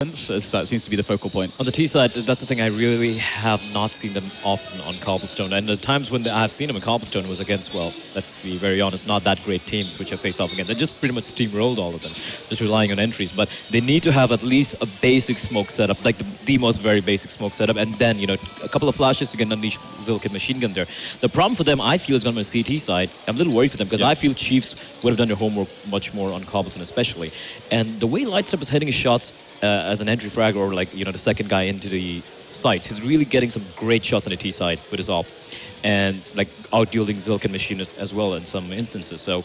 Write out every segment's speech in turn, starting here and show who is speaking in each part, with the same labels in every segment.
Speaker 1: as that seems to be the focal point.
Speaker 2: On the T side, that's the thing. I really have not seen them often on Cobblestone. And the times when I've seen them on Cobblestone was against, well, let's be very honest, not that great teams which have faced off against. They just pretty much steamrolled all of them, just relying on entries. But they need to have at least a basic smoke setup, like the most very basic smoke setup. And then, you know, a couple of flashes to get unleash Zilkit machine gun there. The problem for them, I feel, is going to be CT side. I'm a little worried for them because I feel Chiefs would have done their homework much more on Cobblestone especially. And the way Lightstep is hitting his shots as an entry frag or like, you know, the second guy into the site, he's really getting some great shots on the T side with his op and like out-dueling Zilkit machine as well in some instances. So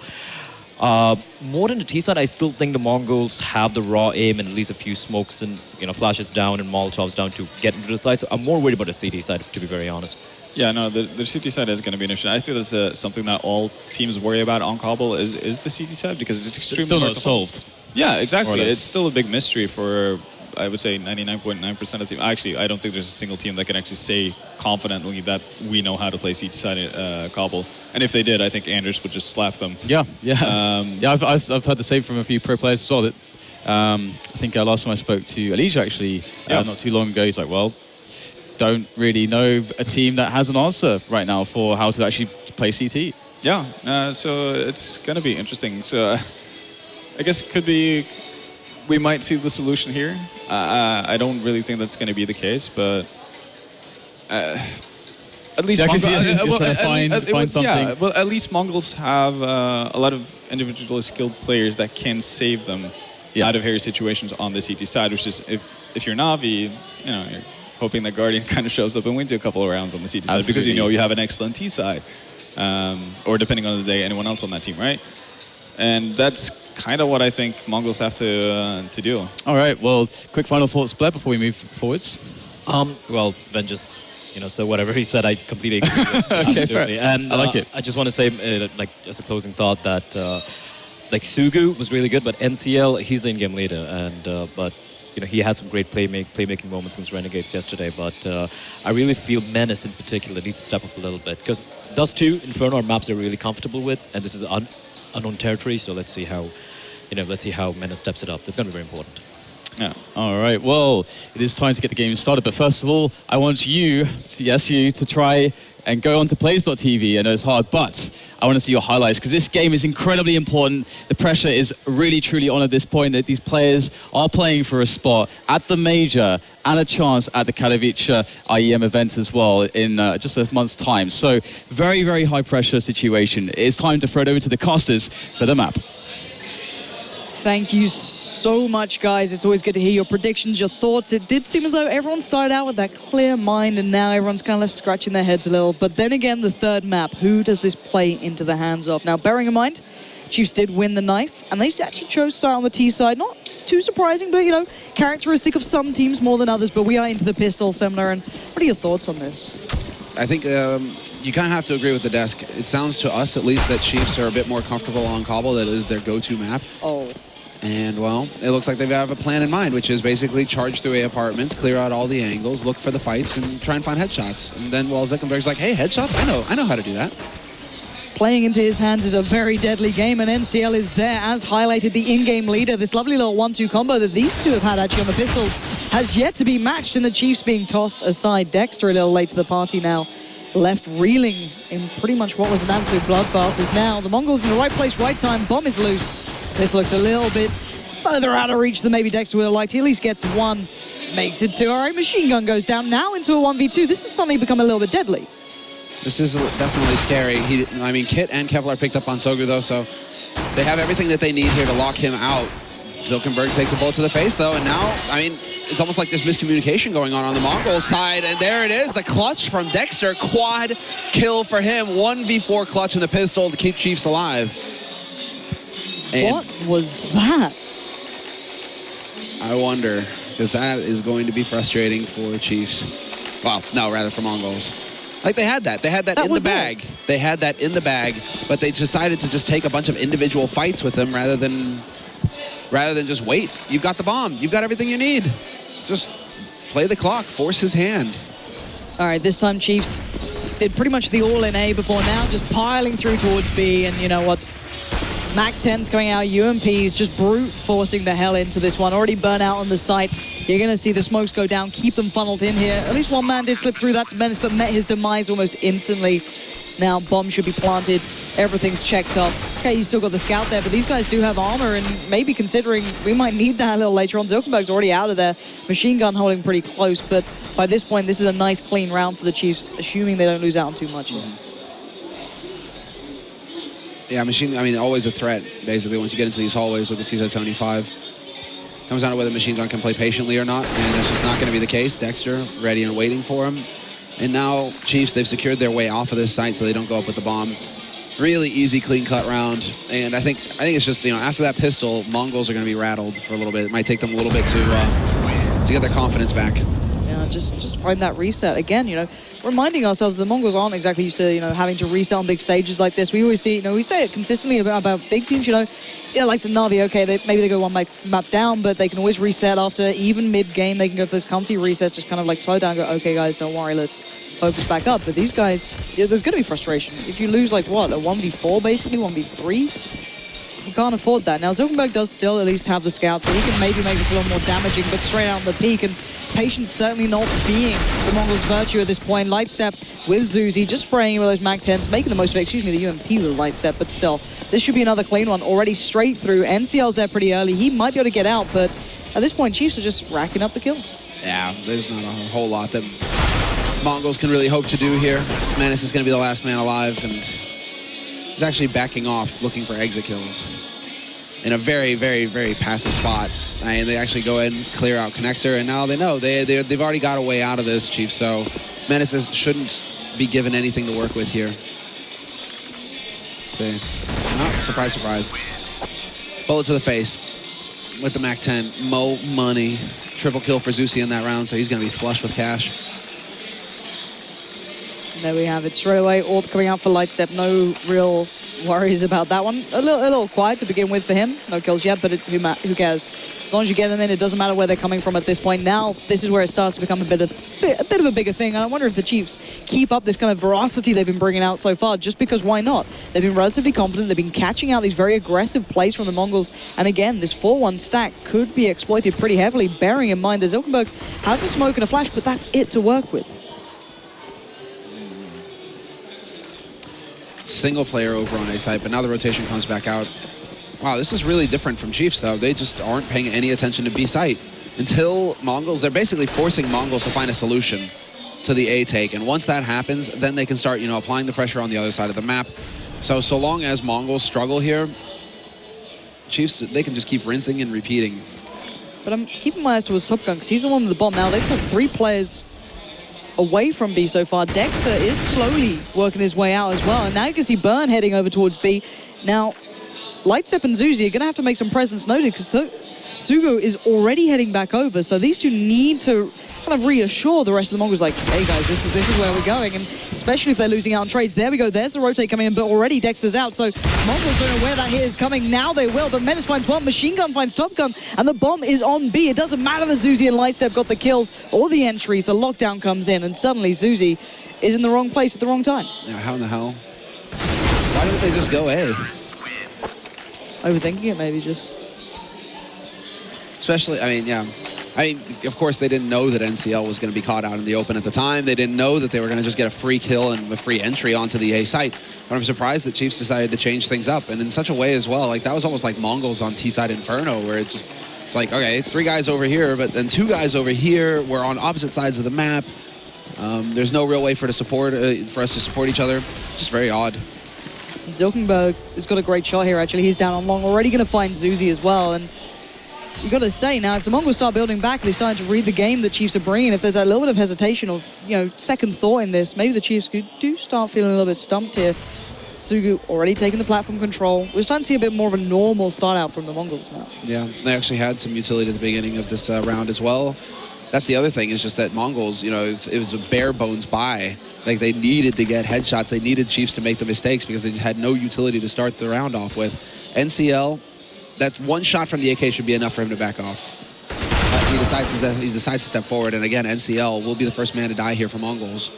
Speaker 2: more than the T side, I still think the Mongols have the raw aim and at least a few smokes and, you know, flashes down and Molotovs down to get into the side. So I'm more worried about the CT side, to be very honest.
Speaker 1: Yeah, no, the CT side is going to be an issue. I feel it's something that all teams worry about on Cobble is the CT side because it's extremely
Speaker 3: still
Speaker 1: hard
Speaker 3: not
Speaker 1: to
Speaker 3: solved.
Speaker 1: Yeah, exactly. It's still a big mystery for, I would say, 99.9% of the team. Actually, I don't think there's a single team that can actually say confidently that we know how to play CT side Cobble. And if they did, I think Anders would just slap them.
Speaker 3: Yeah. I've heard the same from a few pro players as well. That I think last time I spoke to Elijah actually, not too long ago, he's like, well, don't really know a team that has an answer right now for how to actually play CT.
Speaker 1: Yeah, so it's going to be interesting. So I guess it could be, we might see the solution here. I don't really think that's going to be the case, but at least
Speaker 3: Mongols find something.
Speaker 1: Yeah, well, at least Mongols have a lot of individually skilled players that can save them out of hairy situations on the CT side, which is if you're Na'Vi, you know, you're hoping that Guardian kind of shows up and wins you a couple of rounds on the CT side because you know you have an excellent T side, or depending on the day, anyone else on that team, right? And that's kind of what I think Mongols have to do.
Speaker 3: All right, well, quick final thoughts, Blair, before we move forwards.
Speaker 2: Well, then just, you know, so whatever he said, I completely agree with.
Speaker 3: Okay, fair.
Speaker 2: And
Speaker 3: I like it.
Speaker 2: I just want to say, like, as a closing thought, that like Sugu was really good, but NCL, he's the in-game leader, and but you know, he had some great playmaking moments against Renegades yesterday, but I really feel Menace in particular needs to step up a little bit because Dust 2, Inferno are maps they're really comfortable with, and this is unknown territory, so let's see how, you know, Menace steps it up. That's going to be very important.
Speaker 3: Yeah. All right. Well, it is time to get the game started. But first of all, I want you to try and go on to Plays.tv. I know it's hard, but I want to see your highlights because this game is incredibly important. The pressure is really, truly on at this point that these players are playing for a spot at the major and a chance at the Katowice IEM event as well in just a month's time. So very, very high pressure situation. It's time to throw it over to the casters for the map.
Speaker 4: Thank you so much, guys. It's always good to hear your predictions, your thoughts. It did seem as though everyone started out with that clear mind, and now everyone's kind of left scratching their heads a little. But then again, the third map, who does this play into the hands of? Now, bearing in mind, Chiefs did win the knife, and they actually chose to start on the T side. Not too surprising, but, you know, characteristic of some teams more than others. But we are into the pistol, Semler, and what are your thoughts on this?
Speaker 5: I think you kind of have to agree with the desk. It sounds to us, at least, that Chiefs are a bit more comfortable on Cobble. That is their go-to map.
Speaker 4: Oh.
Speaker 5: And, well, it looks like they have a plan in mind, which is basically charge through apartments, clear out all the angles, look for the fights, and try and find headshots. And then, well, Zickenberg's like, hey, headshots? I know how to do that.
Speaker 4: Playing into his hands is a very deadly game, and NCL is there, as highlighted, the in-game leader. This lovely little 1-2 combo that these two have had actually on the pistols has yet to be matched, and the Chiefs being tossed aside. Dexter a little late to the party now, left reeling in pretty much what was an absolute bloodbath, as now the Mongols in the right place, right time, bomb is loose. This looks a little bit further out of reach than maybe Dexter would have liked. He at least gets one, makes it two. All right, machine gun goes down now into a 1v2. This has suddenly become a little bit deadly.
Speaker 5: This is definitely scary. I mean, Kit and Kevlar picked up on Sogu, though, so they have everything that they need here to lock him out. Zilkenberg takes a bullet to the face, though, and now, I mean, it's almost like there's miscommunication going on the Mongol side, and there it is, the clutch from Dexter. Quad kill for him. 1v4 clutch in the pistol to keep Chiefs alive. And
Speaker 4: what was that?
Speaker 5: I wonder, because that is going to be frustrating for Chiefs. Well, no, rather for Mongols. Like, they had that in the bag.
Speaker 4: Theirs.
Speaker 5: They had that in the bag, but they decided to just take a bunch of individual fights with them rather than just wait. You've got the bomb. You've got everything you need. Just play the clock, force his hand.
Speaker 4: All right, this time Chiefs did pretty much the all in A before, now just piling through towards B, and you know what? Mac 10's coming out, UMP's just brute forcing the hell into this one. Already burnt out on the site. You're going to see the smokes go down, keep them funneled in here. At least one man did slip through. That's Menace, but met his demise almost instantly. Now, bomb should be planted. Everything's checked off. Okay, you still got the scout there, but these guys do have armor, and maybe considering we might need that a little later on. Zuckerberg's already out of there. Machine gun holding pretty close, but by this point, this is a nice, clean round for the Chiefs, assuming they don't lose out on too much here.
Speaker 5: Yeah, always a threat, basically, once you get into these hallways with the CZ75. Comes down to whether Machine Gun can play patiently or not, and that's just not going to be the case. Dexter ready and waiting for him. And now, Chiefs, they've secured their way off of this site so they don't go up with the bomb. Really easy, clean-cut round. And I think it's just, after that pistol, Mongols are going to be rattled for a little bit. It might take them a little bit to get their confidence back.
Speaker 4: Yeah, just find that reset. Again, reminding ourselves the Mongols aren't exactly used to, having to reset on big stages like this. We always see, we say it consistently about big teams, like to Na'Vi, okay, maybe they go one map down, but they can always reset after, even mid-game, they can go for those comfy resets, just kind of like slow down, go, okay, guys, don't worry, let's focus back up. But these guys, there's going to be frustration. If you lose, like, what, a 1v4, basically, 1v3? You can't afford that. Now, Zuckerberg does still at least have the scout, so he can maybe make this a little more damaging, but straight out on the peak, and Patience certainly not being the Mongols' virtue at this point. Lightstep with Zuzi, just spraying with those MAC-10s, making the most of it. Excuse me, the UMP with Lightstep, but still, this should be another clean one. Already straight through. NCL's there pretty early. He might be able to get out, but at this point, Chiefs are just racking up the kills.
Speaker 5: Yeah, there's not a whole lot that Mongols can really hope to do here. Menace is going to be the last man alive, and he's actually backing off, looking for exit kills in a very, very, very passive spot. And they actually go ahead and clear out Connector, and now they know they've already got a way out of this, Chief. So Menaces shouldn't be given anything to work with here. Let's see. Oh, surprise, surprise. Bullet to the face with the MAC-10. Mo money. Triple kill for Zusi in that round, so he's going to be flush with cash.
Speaker 4: And there we have it straight away. Orb coming out for Lightstep. No real worries about that one. A little quiet to begin with for him. No kills yet, but who cares? As long as you get them in, it doesn't matter where they're coming from at this point. Now, this is where it starts to become a bit of a bigger thing. And I wonder if the Chiefs keep up this kind of veracity they've been bringing out so far, just because why not? They've been relatively confident. They've been catching out these very aggressive plays from the Mongols. And again, this 4-1 stack could be exploited pretty heavily, bearing in mind that Zuckerberg has a smoke and a flash, but that's it to work with.
Speaker 5: Single player over on A site, but now the rotation comes back out. Wow, this is really different from Chiefs, though. They just aren't paying any attention to B site. Until Mongols, they're basically forcing Mongols to find a solution to the A take. And once that happens, then they can start, applying the pressure on the other side of the map. So long as Mongols struggle here, Chiefs, they can just keep rinsing and repeating.
Speaker 4: But I'm keeping my eyes towards Top Gun, because he's the one with the bomb. Now, they've put 3 players away from B so far. Dexter is slowly working his way out as well. And now you can see Burn heading over towards B. Now, Lightstep and Zuzi are going to have to make some presence noted, because Sugo is already heading back over. So these two need to kind of reassure the rest of the Mongols, like, hey guys, this is where we're going. And especially if they're losing out on trades. There we go. There's the rotate coming in, but already Dexter's out. So Mongols don't know where that hit is coming. Now they will, but Menace finds one. Machine Gun finds Top Gun, and the bomb is on B. It doesn't matter that Zuzi and Lightstep got the kills or the entries. The lockdown comes in, and suddenly Zuzi is in the wrong place at the wrong time.
Speaker 5: Yeah, how in the hell? Why didn't they just go A?
Speaker 4: Overthinking it, maybe just.
Speaker 5: Especially, of course, they didn't know that NCL was going to be caught out in the open at the time. They didn't know that they were going to just get a free kill and a free entry onto the A site. But I'm surprised that Chiefs decided to change things up, and in such a way as well. Like, that was almost like Mongols on T-side Inferno, where it's like, okay, 3 guys over here, but then 2 guys over here. We're on opposite sides of the map. There's no real way for us to support each other. Just very odd.
Speaker 4: Zuckerberg has got a great shot here, actually. He's down on long, already going to find Zuzi as well. And you got to say, now, if the Mongols start building back, they're starting to read the game the Chiefs are bringing. If there's a little bit of hesitation or, second thought in this, maybe the Chiefs do start feeling a little bit stumped here. Sugu already taking the platform control. We're starting to see a bit more of a normal start out from the Mongols now. Yeah,
Speaker 5: they actually had some utility at the beginning of this round as well. That's the other thing, is just that Mongols, it was a bare bones buy. Like, they needed to get headshots. They needed Chiefs to make the mistakes because they had no utility to start the round off with. NCL, that one shot from the AK should be enough for him to back off. He decides to step forward, and again, NCL will be the first man to die here for Mongols.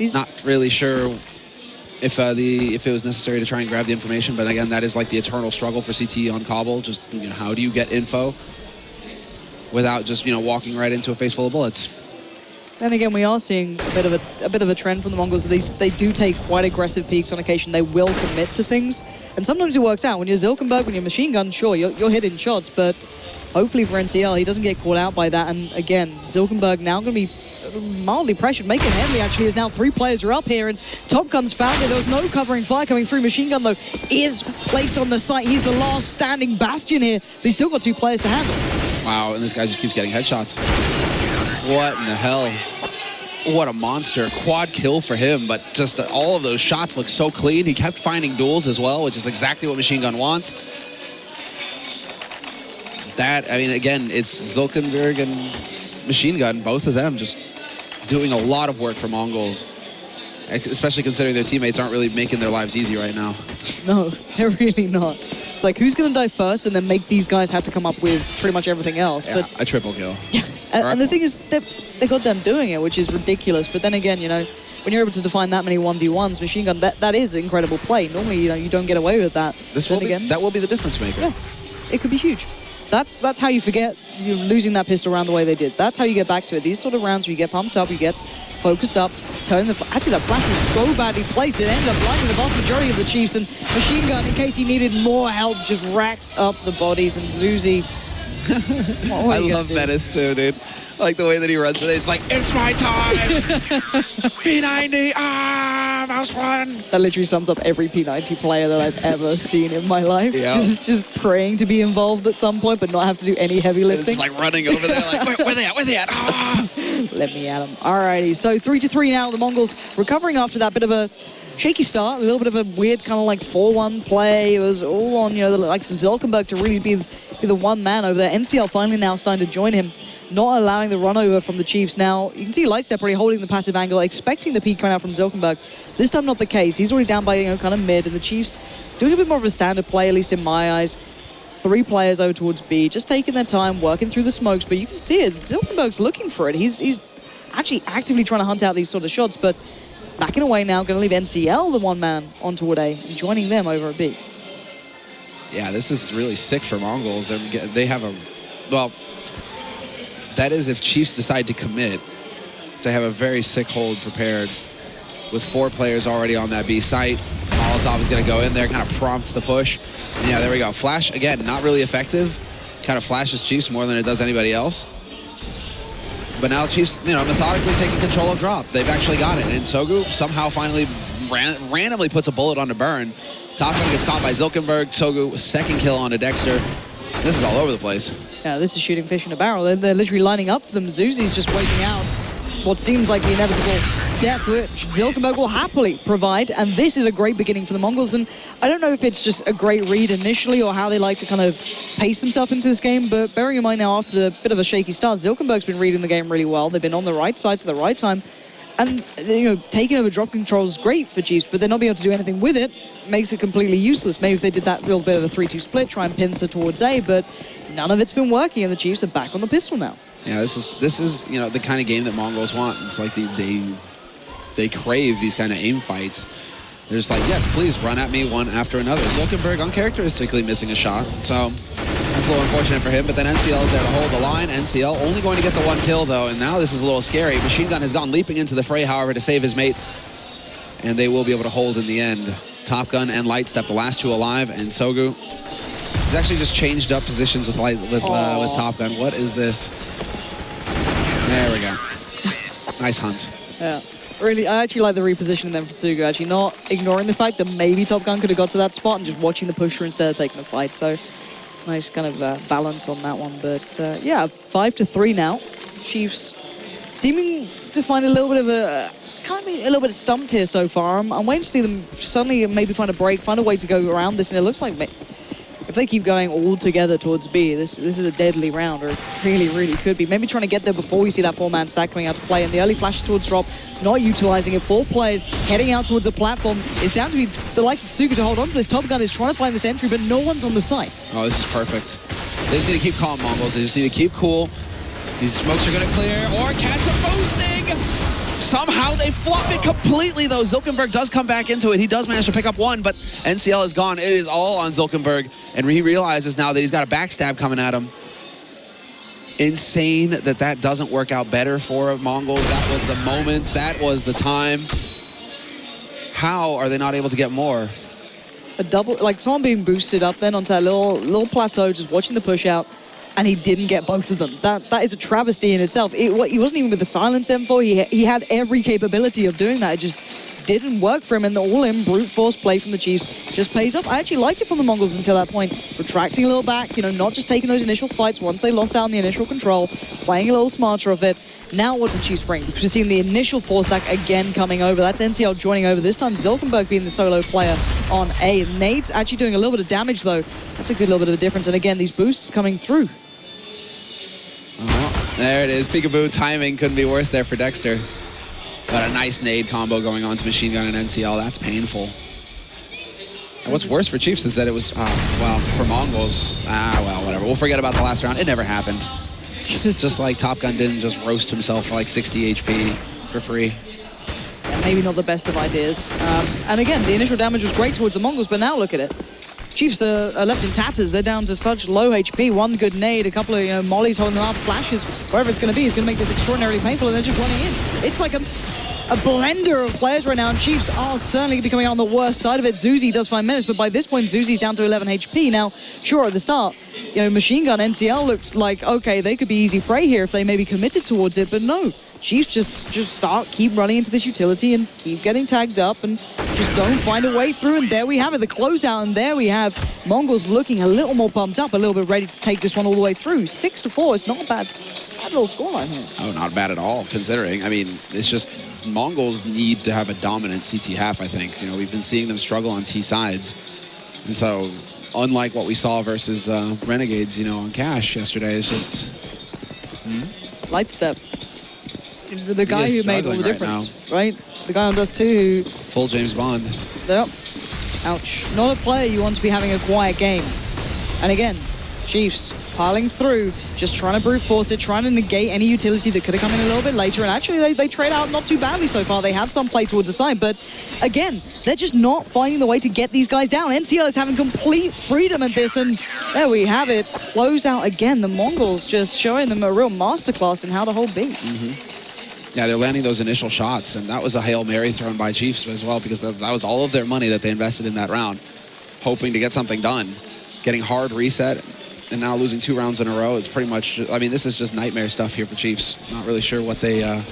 Speaker 5: Not really sure if it was necessary to try and grab the information, but again, that is like the eternal struggle for CT on Cbble. Just, how do you get info? without just, walking right into a face full of bullets.
Speaker 4: Then again, we are seeing a bit of a trend from the Mongols. They do take quite aggressive peaks on occasion. They will commit to things, and sometimes it works out. When you're Zilkenberg, when you're Machine Gun, sure, you're hitting shots, but hopefully for NCL, he doesn't get caught out by that. And again, Zilkenberg now going to be mildly pressured. Make it heavily, actually, as now 3 players are up here, and Top Gun's found it. There was no covering fire coming through. Machine Gun, though, is placed on the site. He's the last standing bastion here, but he's still got 2 players to handle.
Speaker 5: Wow, and this guy just keeps getting headshots. What in the hell? What a monster. Quad kill for him, but just all of those shots look so clean. He kept finding duels as well, which is exactly what Machine Gun wants. That, I mean, again, it's Zilkenberg and Machine Gun, both of them just doing a lot of work for Mongolz, especially considering their teammates aren't really making their lives easy right now.
Speaker 4: No, they're really not. It's like, who's going to die first and then make these guys have to come up with pretty much everything else?
Speaker 5: Yeah,
Speaker 4: but
Speaker 5: a triple kill.
Speaker 4: Yeah, and the thing is, they got them doing it, which is ridiculous. But then again, when you're able to define that many 1v1s, Machine Gun, that is incredible play. Normally, you don't get away with that.
Speaker 5: That will be the difference maker.
Speaker 4: Yeah, it could be huge. That's how you forget you're losing that pistol round the way they did. That's how you get back to it. These sort of rounds where you get pumped up, you get focused up, actually that flash was so badly placed, it ended up blinding the vast majority of the Chiefs, and Machine Gun, in case he needed more help, just racks up the bodies, and Zuzi...
Speaker 5: I love Menace too, dude. I like the way that he runs it. It's like, it's my time! P90! Mouse one!
Speaker 4: That literally sums up every P90 player that I've ever seen in my life.
Speaker 5: Yeah.
Speaker 4: Just praying to be involved at some point, but not have to do any heavy lifting.
Speaker 5: It's like running over there, like, where they at? Where they at?
Speaker 4: Let me at them. Alrighty, so 3-3 now. The Mongols recovering after that bit of a shaky start, a little bit of a weird kind of like 4-1 play. It was all on, the likes of Zilkenberg to really be the one man over there. NCL finally now starting to join him, not allowing the run over from the Chiefs. Now, you can see Lightstep already holding the passive angle, expecting the peak coming out from Zilkenberg. This time not the case. He's already down by, kind of mid, and the Chiefs doing a bit more of a standard play, at least in my eyes. 3 players over towards B, just taking their time, working through the smokes, but you can see it. Zilkenberg's looking for it. He's actually actively trying to hunt out these sort of shots, but backing away now, going to leave NCL the one man on toward A, and joining them over at B.
Speaker 5: Yeah, this is really sick for Mongolz. They have a, well, that is if Chiefs decide to commit. They have a very sick hold prepared with 4 players already on that B site. Molotov is going to go in there, kind of prompt the push. And yeah, there we go. Flash, again, not really effective. Kind of flashes Chiefs more than it does anybody else. But now Chiefs, methodically taking control of drop. They've actually got it. And Sogu somehow finally randomly puts a bullet onto Burn. Top Gun gets caught by Zilkenberg. Sogu, 2nd kill onto Dexter. This is all over the place.
Speaker 4: Yeah, this is shooting fish in a barrel. They're literally lining up for them. Zuzi's just waiting out what seems like the inevitable death, which Zilkenberg will happily provide. And this is a great beginning for the Mongols. And I don't know if it's just a great read initially or how they like to kind of pace themselves into this game. But bearing in mind now, after the bit of a shaky start, Zilkenberg's been reading the game really well. They've been on the right sides at the right time. And, taking over drop control is great for Chiefs, but they're not being able to do anything with it. Makes it completely useless. Maybe if they did that little bit of a 3-2 split, try and pincer towards A, but none of it's been working, and the Chiefs are back on the pistol now.
Speaker 5: Yeah, this is the kind of game that Mongolz want. It's like they crave these kind of aim fights. They're just like, yes, please run at me one after another. Zilkenberg uncharacteristically missing a shot, so that's a little unfortunate for him, but then NCL is there to hold the line. NCL only going to get the 1 kill, though, and now this is a little scary. Machine Gun has gone leaping into the fray, however, to save his mate, and they will be able to hold in the end. Top Gun and Lightstep, the last 2 alive, and Sogu. He's actually just changed up positions with Top Gun. What is this? There we go. Nice hunt.
Speaker 4: Yeah. Really, I actually like the repositioning them for Tsugu, actually, not ignoring the fact that maybe Top Gun could have got to that spot and just watching the pusher instead of taking the fight. So, nice kind of balance on that one. But, yeah, 5-3 now. Chiefs seeming to find a little bit of a... kind of a little bit stumped here so far. I'm waiting to see them suddenly maybe find a break, find a way to go around this, and it looks like if they keep going all together towards B, this is a deadly round, or it really, really could be. Maybe trying to get there before we see that 4-man stack coming out to play, and the early flash towards drop, not utilizing it. 4 players heading out towards the platform. It's down to be the likes of Tsugu to hold on to this. Top Gun is trying to find this entry, but no one's on the site.
Speaker 5: Oh, this is perfect. They just need to keep calm, Mongolz. They just need to keep cool. These smokes are going to clear, or catch a boosting! Somehow they flop it completely, though. Zilkenberg does come back into it. He does manage to pick up 1, but NCL is gone. It is all on Zilkenberg, and he realizes now that he's got a backstab coming at him. insane that doesn't work out better for Mongolz. That was the moment. That was the time. How are they not able to get more?
Speaker 4: A double, like someone being boosted up then onto that little plateau, just watching the push out, and he didn't get both of them. That is a travesty in itself. He wasn't even with the silence M4. He had every capability of doing that. It just didn't work for him, and the all-in brute force play from the Chiefs just pays off. I actually liked it from the Mongolz until that point, retracting a little back, you know, not just taking those initial fights once they lost out on the initial control, playing a little smarter of it. Now what do the Chiefs bring? Because we've seen the initial four stack again coming over. That's NCL joining over, this time Zilkenberg being the solo player on A. Nade's actually doing a little bit of damage though. That's a good little bit of a difference, and again, these boosts coming through.
Speaker 5: Oh, there it is. Peekaboo timing couldn't be worse there for Dexter. But a nice nade combo going on to Machine Gun and NCL. That's painful. And what's worse for Chiefs is that it was, well, for Mongolz, well, whatever. We'll forget about the last round. It never happened. It's just like Top Gun didn't just roast himself for like 60 HP for free.
Speaker 4: Yeah, maybe not the best of ideas. And again, the initial damage was great towards the Mongols, but now look at it. Chiefs are left in tatters. They're down to such low HP. One good nade, a couple of mollies holding them up, flashes, wherever it's going to be, is going to make this extraordinarily painful, and they're just running in. It's like a blender of players right now, and Chiefs are certainly going to be coming out on the worst side of it. Zuzi does 5 minutes, but by this point, Zuzi's down to 11 HP. Now, sure, at the start, Machine Gun, NCL looked like, okay, they could be easy prey here if they maybe committed towards it, but no. Chiefs just keep running into this utility and keep getting tagged up and just don't find a way through. And there we have it, the closeout, and there we have Mongolz looking a little more pumped up, a little bit ready to take this one all the way through. 6-4, it's not a bad little scoreline here.
Speaker 5: Oh, not bad at all, considering. I mean, it's just Mongolz need to have a dominant CT half, I think. We've been seeing them struggle on T sides. And so, unlike what we saw versus Renegades, on Cash yesterday, it's just...
Speaker 4: Light step. The guy who made all the difference, right? The guy on Dust 2 who...
Speaker 5: Full James Bond.
Speaker 4: Yep. Ouch. Not a player you want to be having a quiet game. And again, Chiefs piling through, just trying to brute force it, trying to negate any utility that could have come in a little bit later. And actually, they trade out not too badly so far. They have some play towards the side, but again, they're just not finding the way to get these guys down. NCL is having complete freedom at this, and there we have it. Close out again. The Mongols just showing them a real masterclass in how to hold B.
Speaker 5: Yeah, they're landing those initial shots, and that was a Hail Mary thrown by Chiefs as well, because that was all of their money that they invested in that round, hoping to get something done. Getting hard reset, and now losing 2 rounds in a row is pretty much, I mean, this is just nightmare stuff here for Chiefs. Not really sure what they're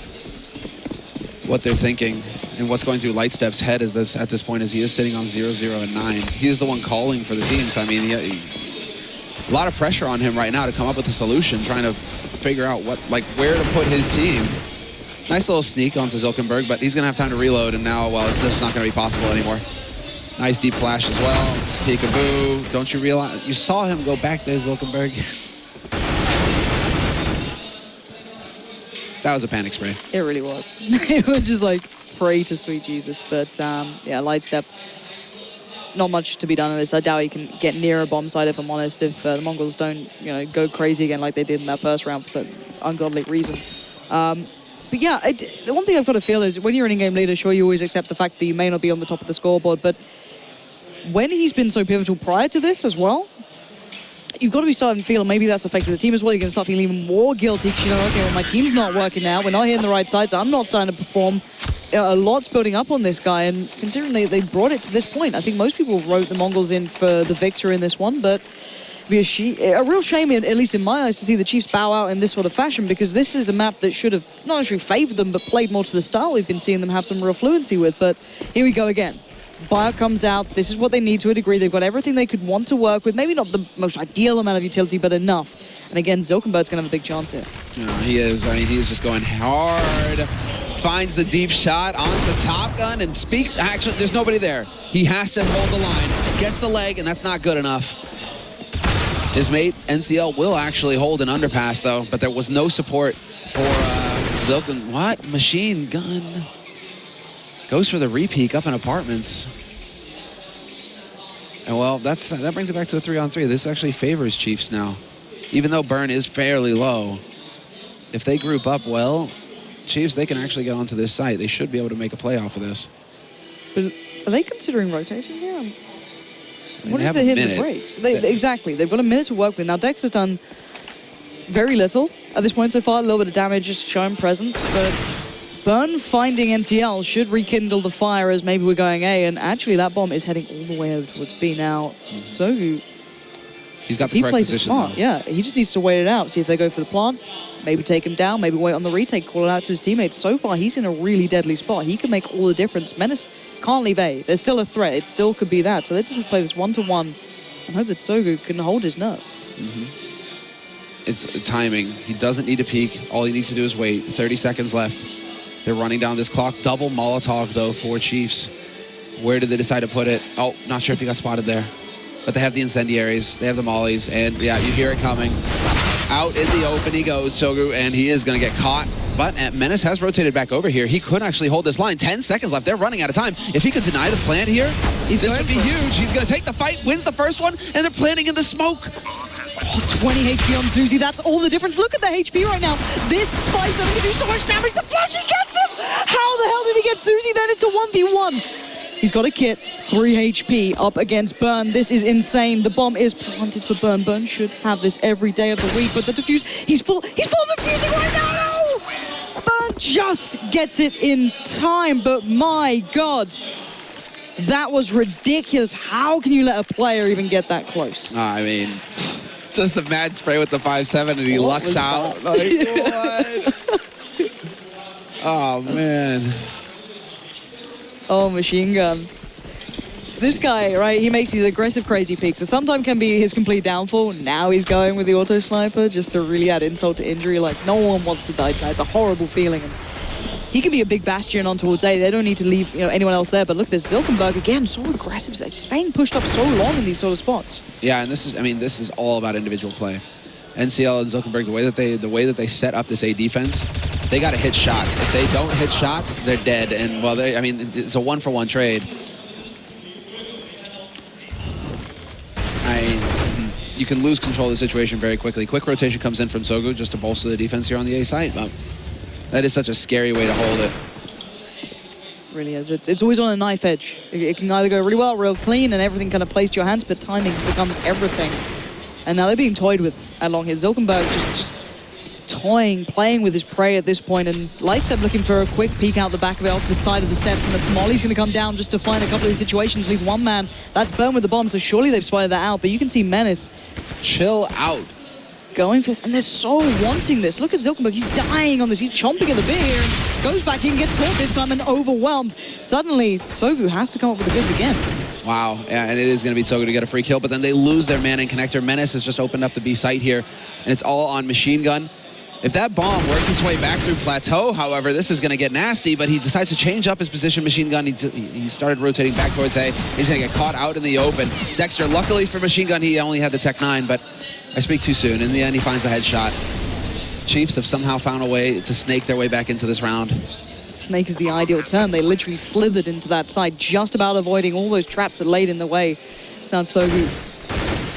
Speaker 5: thinking and what's going through Lightstep's head at this point, as he is sitting on 0-0 and 9. He's the one calling for the teams. I mean, a lot of pressure on him right now to come up with a solution, trying to figure out where to put his team. Nice little sneak onto Zilkenberg, but he's going to have time to reload, and now, well, it's just not going to be possible anymore. Nice deep flash as well. Peekaboo. Don't you realize? You saw him go back there, Zilkenberg. That was a panic spray.
Speaker 4: It really was. It was just like, pray to sweet Jesus. But yeah, light step. Not much to be done in this. I doubt he can get near a bomb site, if I'm honest, if the Mongols don't, go crazy again like they did in that first round for some ungodly reason. But yeah, the one thing I've got to feel is when you're an in-game leader, sure, you always accept the fact that you may not be on the top of the scoreboard, but when he's been so pivotal prior to this as well, you've got to be starting to feel maybe that's affected the team as well. You're going to start feeling even more guilty because okay, well, my team's not working now. We're not hitting the right sides. I'm not starting to perform. A lot's building up on this guy, and considering they brought it to this point, I think most people wrote the Mongols in for the victor in this one, but it'd be a real shame, at least in my eyes, to see the Chiefs bow out in this sort of fashion, because this is a map that should have not actually favored them, but played more to the style we've been seeing them have some real fluency with. But here we go again. Buyout comes out. This is what they need to a degree. They've got everything they could want to work with. Maybe not the most ideal amount of utility, but enough. And again, Zilkenberg's going to have a big chance here.
Speaker 5: Yeah, he is. I mean, he's just going hard. Finds the deep shot on the Top Gun and speaks. Actually, there's nobody there. He has to hold the line. Gets the leg, and that's not good enough. His mate, NCL, will actually hold an underpass, though, but there was no support for Zilken. What? Machine Gun. Goes for the repeak up in apartments. And, well, that brings it back to a 3-on-3. This actually favors Chiefs now. Even though burn is fairly low, if they group up well, Chiefs, they can actually get onto this site. They should be able to make a play off of this.
Speaker 4: But are they considering rotating here?
Speaker 5: I mean,
Speaker 4: What if they hit the brakes? Exactly. They've got a minute to work with. Now, Dex has done very little at this point so far. A little bit of damage, just showing presence. But Burn finding NCL should rekindle the fire as maybe we're going A. And actually, that bomb is heading all the way over towards B now. Sogu,
Speaker 5: he's got the
Speaker 4: he
Speaker 5: correct
Speaker 4: plays it
Speaker 5: position.
Speaker 4: smart.
Speaker 5: Though.
Speaker 4: Yeah, he just needs to wait it out, see if they go for the plant. Maybe take him down, maybe wait on the retake, call it out to his teammates. So far, he's in a really deadly spot. He can make all the difference. Menace can't leave A. There's still a threat. It still could be that. So they just play this 1-to-1 and hope that Sogu can hold his nerve.
Speaker 5: It's timing. He doesn't need to peek. All he needs to do is wait. 30 seconds left. They're running down this clock. Double Molotov, though, for Chiefs. Where did they decide to put it? Oh, not sure if he got spotted there. But they have the incendiaries. They have the mollies. And, yeah, you hear it coming. Out in the open he goes, Sogu, and he is going to get caught. But Menace has rotated back over here. He could actually hold this line. 10 seconds left. They're running out of time. If he could deny the plant here, this would be huge. He's going to take the fight, wins the first one, and they're planting in the smoke.
Speaker 4: Oh, 20 HP on Zuzi. That's all the difference. Look at the HP right now. This 5-7 can do so much damage. The flash, he gets him. How the hell did he get Zuzi then? It's a 1v1. He's got a kit, 3 HP up against Burn. This is insane. The bomb is planted for Burn. Burn should have this every day of the week, but the defuse, he's full defusing right now! No! Burn just gets it in time, but my God, that was ridiculous. How can you let a player even get that close?
Speaker 5: I mean, just the mad spray with the 5-7 and he lucks out. Like, what? Oh, man.
Speaker 4: Oh, machine gun. This guy, right, he makes these aggressive, crazy peaks. So sometimes can be his complete downfall. Now he's going with the auto sniper just to really add insult to injury. Like, no one wants to die. It's a horrible feeling. And he can be a big bastion on towards A. They don't need to leave anyone else there. But look, there's Zilkenberg again, so aggressive. Staying pushed up so long in these sort of spots.
Speaker 5: Yeah, and this is all about individual play. NCL and Zilkenberg, the way that they set up this A defense, they got to hit shots. If they don't hit shots, they're dead. And well, it's a 1-for-1 trade. You can lose control of the situation very quickly. Quick rotation comes in from Sogu just to bolster the defense here on the A side. But that is such a scary way to hold it.
Speaker 4: Really is. It's always on a knife edge. It can either go really well, real clean, and everything kind of plays to your hands, but timing becomes everything. And now they're being toyed with along here. Zilkenberg just toying, playing with his prey at this point, and Lightstep looking for a quick peek out the back of it off the side of the steps, and the Molly's going to come down just to find a couple of these situations, leave one man. That's Burn with the bomb, so surely they've spotted that out, but you can see Menace
Speaker 5: chill out.
Speaker 4: Going for this, and they're so wanting this. Look at Zilkenberg, he's dying on this. He's chomping at the bit here, and goes back in, gets caught this time, and overwhelmed. Suddenly, Sogu has to come up with the goods again.
Speaker 5: Wow, yeah, and it is going to be Sogu to get a free kill, but then they lose their man and connector. Menace has just opened up the B site here, and it's all on Machine Gun. If that bomb works its way back through Plateau, however, this is going to get nasty, but he decides to change up his position. Machine Gun, he started rotating back towards A. He's going to get caught out in the open. Dexter, luckily for Machine Gun, he only had the Tech 9, but I speak too soon. In the end, he finds the headshot. Chiefs have somehow found a way to snake their way back into this round.
Speaker 4: Snake is the ideal term. They literally slithered into that side, just about avoiding all those traps that laid in the way. Sounds so good.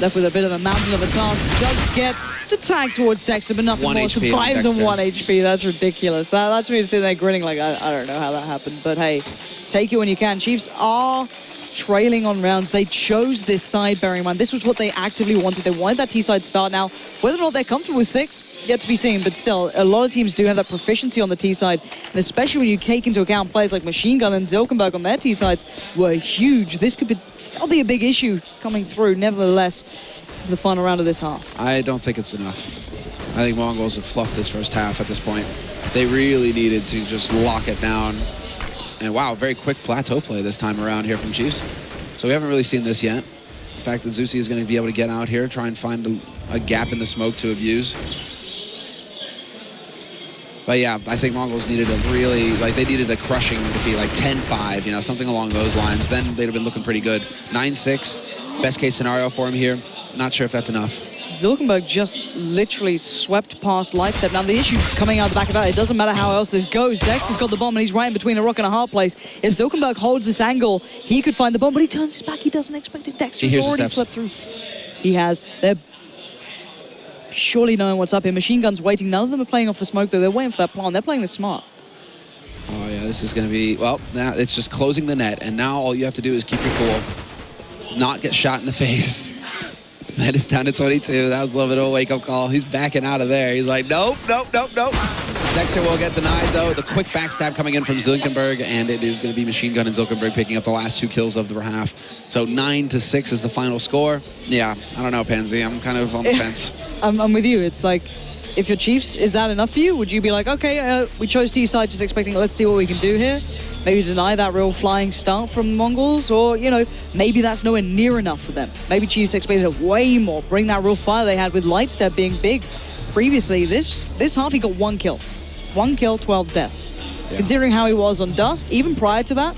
Speaker 4: Left with a bit of a mountain of a task. Does get the tag towards Dexter, but nothing more. Survives on 1 HP. That's ridiculous. That's me sitting there grinning like, I don't know how that happened. But hey, take it when you can. Chiefs are trailing on rounds. They chose this side, bearing in mind. This was what they actively wanted. They wanted that T-side start. Now, whether or not they're comfortable with 6, yet to be seen. But still, a lot of teams do have that proficiency on the T-side. And especially when you take into account players like Machine Gun and Zilkenberg on their T-sides were huge. This could still be a big issue coming through, nevertheless, to the final round of this half.
Speaker 5: I don't think it's enough. I think Mongolz have fluffed this first half at this point. They really needed to just lock it down. And wow, very quick plateau play this time around here from Chiefs. So we haven't really seen this yet. The fact that Zusi is going to be able to get out here, try and find a gap in the smoke to abuse. But yeah, I think Mongolz needed a really, they needed a crushing defeat, like 10-5, something along those lines. Then they'd have been looking pretty good. 9-6, best case scenario for him here. Not sure if that's enough.
Speaker 4: Zilkenberg just literally swept past Lightstep. Now the issue coming out the back of that, it doesn't matter how else this goes. Dexter's got the bomb and he's right in between a rock and a hard place. If Zilkenberg holds this angle, he could find the bomb, but he turns his back. He doesn't expect it. Dexter's already swept through. He has. They're surely knowing what's up here. Machine Gun's waiting. None of them are playing off the smoke though. They're waiting for that plant. They're playing this smart.
Speaker 5: Oh yeah, this is going to be, well, now it's just closing the net. And now all you have to do is keep your cool. Not get shot in the face. Menace down to 22. That was a little bit of a wake-up call. He's backing out of there. He's like, nope, nope, nope, nope. Dexter will get denied, though. The quick backstab coming in from Zilkenberg, and it is going to be Machine Gun and Zilkenberg picking up the last 2 kills of the half. So 9-6 is the final score. Yeah, I don't know, Pansy. I'm kind of on the fence.
Speaker 4: I'm with you. It's like, if you're Chiefs, is that enough for you? Would you be like, okay, we chose T-side just expecting, let's see what we can do here? Maybe deny that real flying start from Mongols, or, you know, maybe that's nowhere near enough for them. Maybe Chiefs expected it way more, bring that real fire they had with Lightstep being big previously. This half, he got 1 kill. 1 kill, 12 deaths. Yeah. Considering how he was on Dust, even prior to that,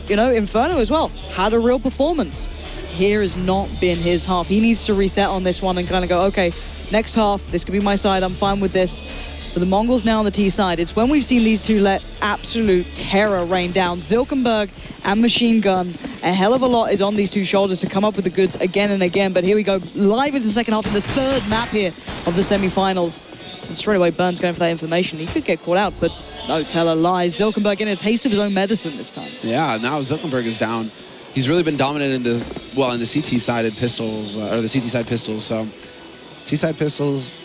Speaker 4: you know, Inferno as well, had a real performance. Here has not been his half. He needs to reset on this one and kind of go, okay, next half, this could be my side, I'm fine with this. But the Mongols now on the T side, it's when we've seen these two let absolute terror rain down. Zilkenberg and Machine Gun, a hell of a lot is on these two shoulders to come up with the goods again and again. But here we go, live into the second half in the 3rd map here of the semi-finals. And straight away, Burns going for that information. He could get caught out, but no, Teller lies. Zilkenberg getting a taste of his own medicine this time.
Speaker 5: Yeah, now Zilkenberg is down. He's really been dominant in the CT-sided pistols, or the CT-side pistols. So T-side pistols,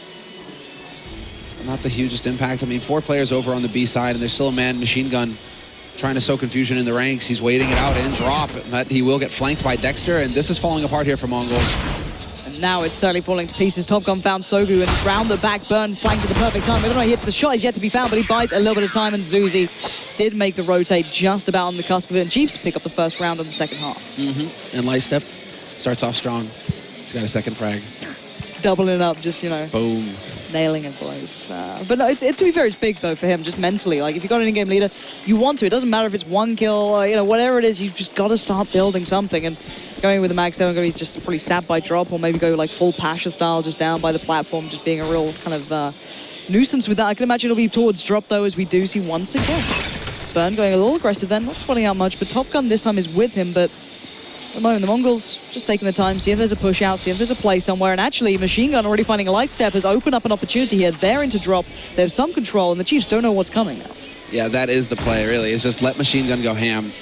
Speaker 5: not the hugest impact. I mean, 4 players over on the B side, and there's still a man, Machine Gun, trying to sow confusion in the ranks. He's waiting it out and drop, but he will get flanked by Dexter, and this is falling apart here for Mongols.
Speaker 4: Now it's certainly falling to pieces. Top Gun found Sogu and round the back, Burn flanked at the perfect time. Whether or not he hits the shot is yet to be found, but he buys a little bit of time, and Zuzi did make the rotate just about on the cusp of it. And Chiefs pick up the first round of the second half.
Speaker 5: And Lightstep starts off strong. He's got a second frag.
Speaker 4: Doubling it up, just, you know.
Speaker 5: Boom.
Speaker 4: Nailing it, boys. But no, to be fair, it's big, though, for him, just mentally. Like, if you've got an in-game leader, you want to. It doesn't matter if it's 1 kill, or, you know, whatever it is, you've just got to start building something. And going with the Mag 7, he's just probably sat by drop, or maybe go, like, full Pasha style, just down by the platform, just being a real kind of nuisance with that. I can imagine it'll be towards drop, though, as we do see once again. Burn going a little aggressive then, not spotting out much, but Top Gun this time is with him, but at the moment, the Mongols just taking the time, see if there's a push out, see if there's a play somewhere. And actually, Machine Gun already finding a light step has opened up an opportunity here. They're into drop. They have some control, and the Chiefs don't know what's coming now.
Speaker 5: Yeah, that is the play, really. It's just let Machine Gun go ham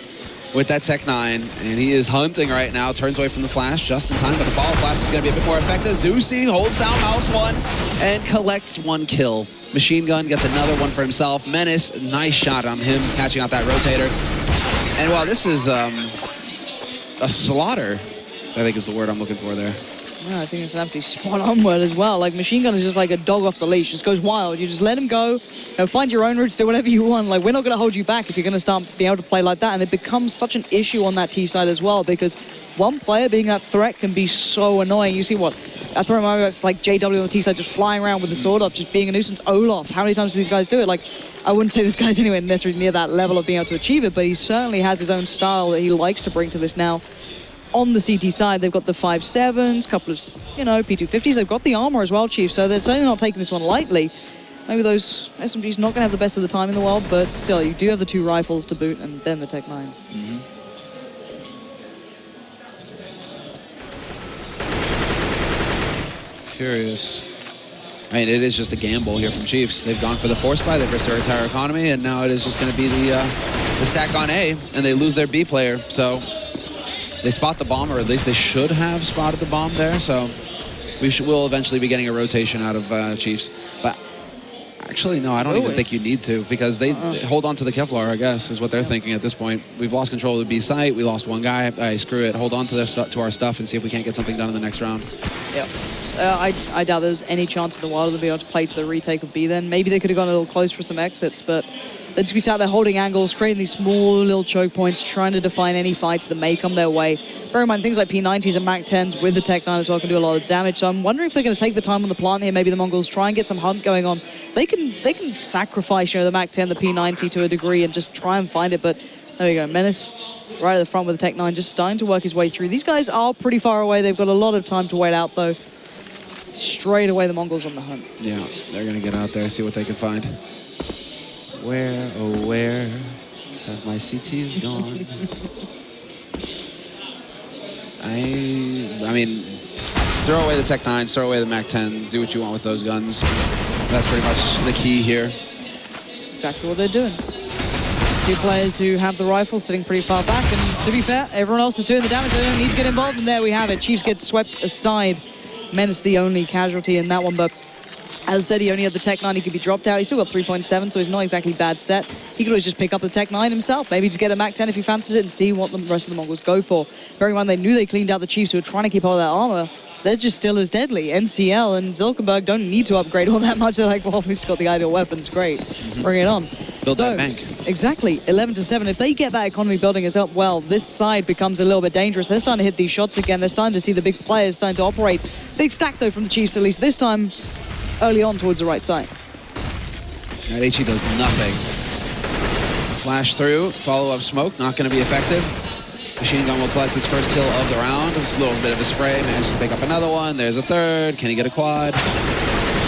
Speaker 5: with that Tech 9. And he is hunting right now. Turns away from the flash just in time, but the follow flash is going to be a bit more effective. Zusi holds down Mouse 1 and collects 1 kill. Machine Gun gets another one for himself. Menace, nice shot on him, catching out that rotator. And while this is a slaughter, I think is the word I'm looking for there.
Speaker 4: Yeah, I think it's an absolutely spot-on word as well. Like, Machine Gun is just like a dog off the leash. Just goes wild. You just let him go. You know, find your own routes, do whatever you want. Like, we're not going to hold you back if you're going to start being able to play like that. And it becomes such an issue on that T side as well, because one player being that threat can be so annoying. You see what? I throw Mario, it's like JW on the T side just flying around with the sword up, just being a nuisance. Olaf, how many times do these guys do it? Like, I wouldn't say this guy's anywhere necessarily near that level of being able to achieve it, but he certainly has his own style that he likes to bring to this now. On the CT side, they've got the 5.7s, couple of, you know, P250s. They've got the armor as well, Chief, so they're certainly not taking this one lightly. Maybe those SMGs not going to have the best of the time in the world, but still, you do have the 2 rifles to boot and then the Tech 9.
Speaker 5: Curious. I mean, it is just a gamble here from Chiefs. They've gone for the force buy, they've risked their entire economy, and now it is just going to be the stack on A, and they lose their B player, so they spot the bomb, or at least they should have spotted the bomb there, so we'll eventually be getting a rotation out of Chiefs. But actually, no, I don't even think you need to, because they hold on to the Kevlar, I guess, is what they're thinking at this point. We've lost control of the B site, we lost 1 guy, screw it, hold on to our stuff and see if we can't get something done in the next round.
Speaker 4: Yeah. I doubt there's any chance in the world of being able to play to the retake of B then. Maybe they could have gone a little close for some exits, but they'd just be sat there holding angles, creating these small little choke points, trying to define any fights that may come their way. Bear in mind, things like P90s and Mac 10s with the Tech 9 as well can do a lot of damage. So I'm wondering if they're going to take the time on the plant here. Maybe the Mongols try and get some hunt going on. They can sacrifice, you know, the Mac 10, the P90 to a degree and just try and find it. But there you go, Menace right at the front with the Tech 9, just starting to work his way through. These guys are pretty far away. They've got a lot of time to wait out, though. Straight away, the Mongols on the hunt.
Speaker 5: Yeah, they're going to get out there, see what they can find. Where, oh where have my CTs gone? I mean, throw away the Tech 9s, throw away the Mac 10, do what you want with those guns. That's pretty much the key here.
Speaker 4: Exactly what they're doing. 2 players who have the rifle sitting pretty far back, and to be fair, everyone else is doing the damage. They don't need to get involved, and there we have it. Chiefs get swept aside Menace the only casualty in that one, but as I said, he only had the Tech 9. He could be dropped out. He's still got 3.7, so he's not exactly bad set. He could always just pick up the Tech 9 himself, maybe just get a Mach 10 if he fancies it and see what the rest of the Mongols go for. Bearing in mind, they knew they cleaned out the Chiefs who were trying to keep all of that armor. They're just still as deadly. NCL and Zilkenberg don't need to upgrade all that much. They're like, well, we've just got the ideal weapons. Great. Bring it on.
Speaker 5: Build that bank.
Speaker 4: Exactly. 11-7. If they get that economy building us up, well, this side becomes a little bit dangerous. They're starting to hit these shots again. They're starting to see the big players starting to operate. Big stack, though, from the Chiefs, at least this time early on towards the right side.
Speaker 5: That HE does nothing. Flash through, follow-up smoke, not going to be effective. Machine Gun will collect his first kill of the round. Just a little bit of a spray, manages to pick up another one. There's a third. Can he get a quad?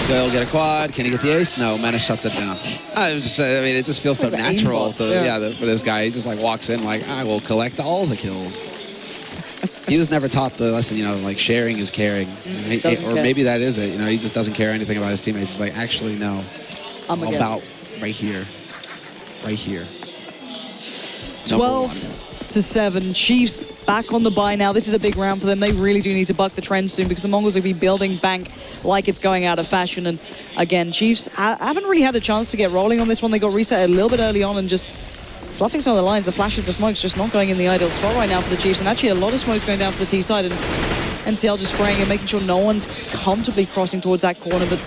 Speaker 5: He'll get a quad. Can he get the ace? No, Menace shuts it down. I mean, it just feels so natural for this guy. He just like walks in like, I will collect all the kills. He was never taught the lesson, you know, like sharing is caring. Or maybe that is it. You know, he just doesn't care anything about his teammates. He's like, actually, no.
Speaker 4: I'm
Speaker 5: about right here. Right here.
Speaker 4: 12-7. Chiefs back on the bye now. This is a big round for them. They really do need to buck the trend soon because the Mongols will be building bank like it's going out of fashion. And again, Chiefs haven't really had a chance to get rolling on this one. They got reset a little bit early on and just fluffing some of the lines. The flashes, the smoke's just not going in the ideal spot right now for the Chiefs. And actually a lot of smoke's going down for the T side and NCL just spraying and making sure no one's comfortably crossing towards that corner. But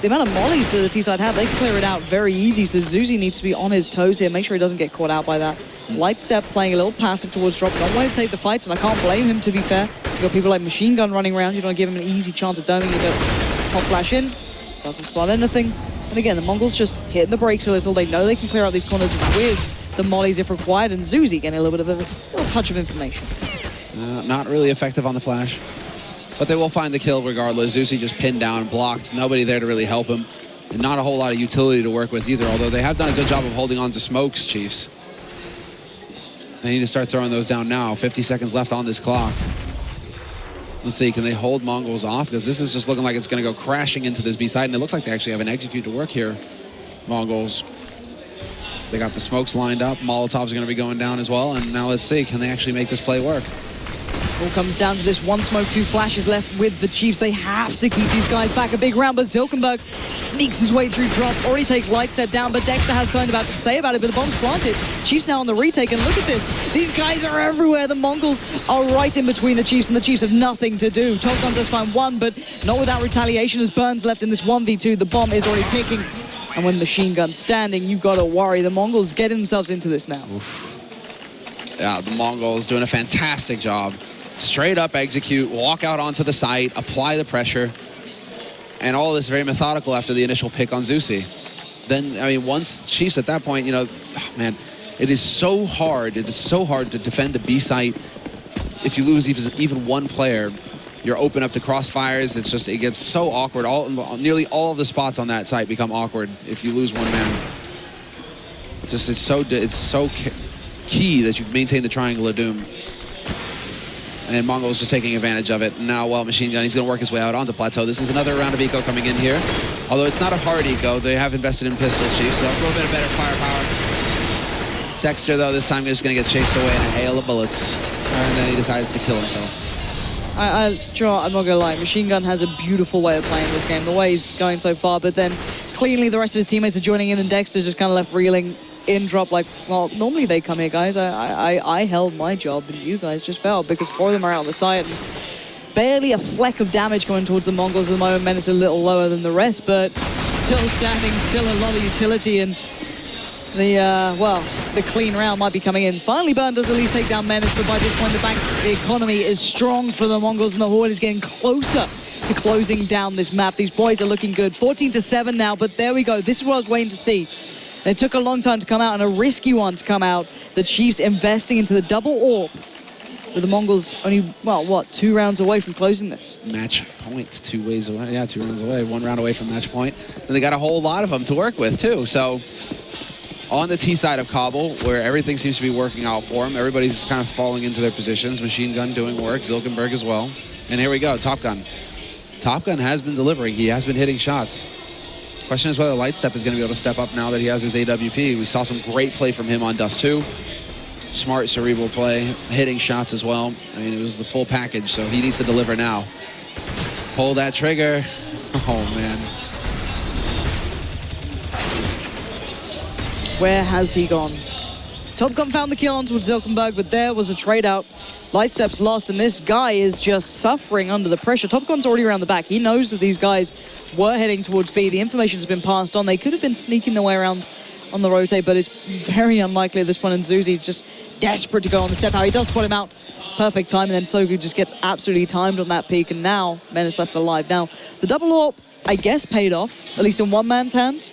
Speaker 4: the amount of mollies that the T side have, they can clear it out very easy. So Zuzi needs to be on his toes here. Make sure he doesn't get caught out by that. Light Step playing a little passive towards drop. Don't want to take the fights, and I can't blame him, to be fair. You've got people like Machine Gun running around. You don't give him an easy chance of doming it, but hot flash in. Doesn't spot anything. And again, the Mongols just hitting the brakes a little. They know they can clear out these corners with the mollies if required, and Zuzi getting a little bit of a little touch of information.
Speaker 5: Not really effective on the flash, but they will find the kill regardless. Zuzi just pinned down, blocked. Nobody there to really help him. And not a whole lot of utility to work with either, although they have done a good job of holding on to smokes, Chiefs. They need to start throwing those down now. 50 seconds left on this clock. Let's see, can they hold Mongols off? Because this is just looking like it's going to go crashing into this B side, and it looks like they actually have an execute to work here, Mongols. They got the smokes lined up. Molotovs are going to be going down as well, and now let's see, can they actually make this play work?
Speaker 4: All comes down to this one smoke, two flashes left with the Chiefs. They have to keep these guys back a big round, but Zilkenberg sneaks his way through drop, already takes Light Step down, but Dexter has something about to say about it, but the bomb's planted. Chiefs now on the retake, and look at this. These guys are everywhere. The Mongols are right in between the Chiefs, and the Chiefs have nothing to do. Top Gun does find one, but not without retaliation as Burns left in this 1v2. The bomb is already ticking, and when Machine Gun's standing, you've got to worry. The Mongols get themselves into this now.
Speaker 5: Oof. Yeah, the Mongols doing a fantastic job. Straight up execute, walk out onto the site, apply the pressure, and all this very methodical after the initial pick on Zuzi. Then, I mean, once Chiefs at that point, you know, oh man, it is so hard to defend the B site. If you lose even one player, you're open up to crossfires. It's just, it gets so awkward. Nearly all of the spots on that site become awkward if you lose one man. Just, it's so key that you maintain the triangle of doom. And Mongolz just taking advantage of it. Now, well, Machine Gun, he's going to work his way out onto Plateau. This is another round of eco coming in here. Although it's not a hard eco, they have invested in pistols, Chief, so a little bit of better firepower. Dexter, though, this time just going to get chased away in a hail of bullets. And then he decides to kill himself.
Speaker 4: I'm not going to lie. Machine Gun has a beautiful way of playing this game, the way he's going so far, but then cleanly the rest of his teammates are joining in, and Dexter just kind of left reeling in drop like, well, normally they come here, guys. I held my job, and you guys just failed because 4 of them are out on the side. And barely a fleck of damage going towards the Mongols at the moment. Menace a little lower than the rest, but still standing, still a lot of utility, and the clean round might be coming in. Finally, Burn does at least take down Menace, but by this point, the economy is strong for the Mongols, and the Horde is getting closer to closing down this map. These boys are looking good. 14-7 now, but there we go. This is what I was waiting to see. It took a long time to come out, and a risky one to come out. The Chiefs investing into the double AWP, with the Mongols only, well, what, 2 rounds away from closing this.
Speaker 5: Match point, 2 ways away. Yeah, 2 rounds away, 1 round away from match point. And they got a whole lot of them to work with, too. So on the T side of Cbble, where everything seems to be working out for them, everybody's kind of falling into their positions. Machine Gun doing work, Zilkenberg as well. And here we go, Top Gun. Top Gun has been delivering. He has been hitting shots. Question is whether Light Step is going to be able to step up now that he has his AWP. We saw some great play from him on Dust 2. Smart, cerebral play, hitting shots as well. I mean, it was the full package, so he needs to deliver now. Pull that trigger. Oh, man.
Speaker 4: Where has he gone? Top Gun found the kill onto Zilkenberg, but there was a trade out. Lightstep's lost, and this guy is just suffering under the pressure. Top Gun's already around the back. He knows that these guys were heading towards B. The information's been passed on. They could have been sneaking their way around on the rotate, but it's very unlikely at this point, and Zuzi's just desperate to go on the step out. He does spot him out. Perfect time, and then Sogu just gets absolutely timed on that peak, and now Menace left alive. Now, the double AWP, I guess, paid off, at least in one man's hands.